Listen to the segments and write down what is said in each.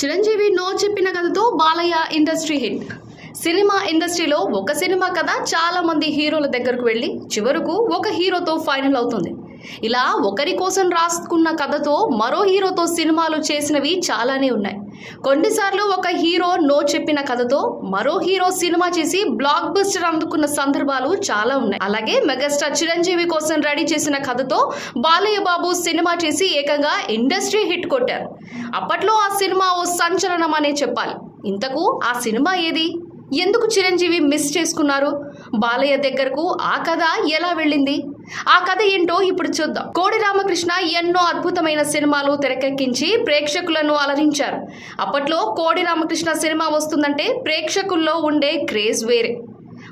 Chiranjeevi no చెప్పిన కథతో Balayya industry hit. Cinema ఇండస్ట్రీలో ఒక సినిమా కథ చాలా మంది హీరోల దగ్గరకు వెళ్ళి చివరకు ఒక హీరోతో ఫైనల్ అవుతుంది. ఇలా ఒకరి కోసం రాసుకున్న కథతో మరో హీరోతో సినిమాలు చేసినవి చాలానే ఉన్నాయి. కొన్నిసార్లు ఒక హీరో నో చెప్పిన కథతో మరో హీరో సినిమా చేసి బ్లాక్ బస్టర్ అందుకున్న సందర్భాలు చాలా ఉన్నాయి. అలాగే మెగాస్టార్ చిరంజీవి కోసం రెడీ చేసిన కథతో బాలయ్య బాబు సినిమా చేసి ఏకంగా ఇండస్ట్రీ హిట్ కొట్టారు. అప్పట్లో ఆ సినిమా ఓ సంచలనం అనే చెప్పాలి. ఇంతకు ఆ సినిమా ఏది? ఎందుకు చిరంజీవి మిస్ చేసుకున్నారు? బాలయ్య దగ్గరకు ఆ కథ ఎలా వెళ్ళింది? ఆ కథ ఏంటో ఇప్పుడు చూద్దాం. కోడి రామకృష్ణ ఎన్నో అద్భుతమైన సినిమాలు తెరకెక్కించి ప్రేక్షకులను అలరించారు. అప్పట్లో కోడి రామకృష్ణ సినిమా వస్తుందంటే ప్రేక్షకుల్లో ఉండే క్రేజ్ వేరే.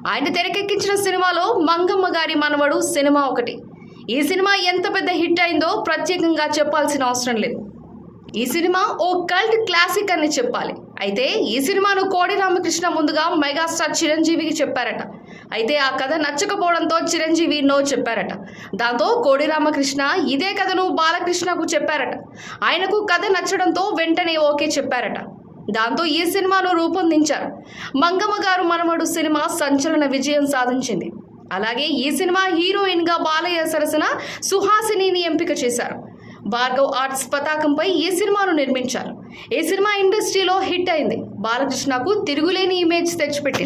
ఆయన తెరకెక్కించిన సినిమాలో మంగమ్మ గారి మనవడు సినిమా ఒకటి. ఈ సినిమా ఎంత పెద్ద హిట్ అయిందో ప్రత్యేకంగా చెప్పాల్సిన అవసరం లేదు. ఈ సినిమా ఓ కల్ట్ క్లాసిక్ అని చెప్పాలి. అయితే ఈ సినిమాను కోడి రామకృష్ణ ముందుగా మెగాస్టార్ చిరంజీవికి చెప్పారట. అయితే ఆ కథ నచ్చకపోవడంతో చిరంజీవి నో చెప్పారట. దాంతో కోడి రామకృష్ణ ఇదే కథను బాలకృష్ణకు చెప్పారట. ఆయనకు కథ నచ్చడంతో వెంటనే ఓకే చెప్పారట. దాంతో ఈ సినిమాను రూపొందించారు. మంగమ్మ గారు మనవడు సినిమా సంచలన విజయం సాధించింది. అలాగే ఈ సినిమా హీరోయిన్గా బాలయ్య సరసన సుహాసినిని ఎంపిక చేశారు. భార్గవ్ ఆర్ట్స్ పతాకంపై ఈ సినిమాను నిర్మించారు. ఈ సినిమా ఇండస్ట్రీలో హిట్ అయింది. బాలకృష్ణకు తిరుగులేని ఇమేజ్ తెచ్చిపెట్టింది.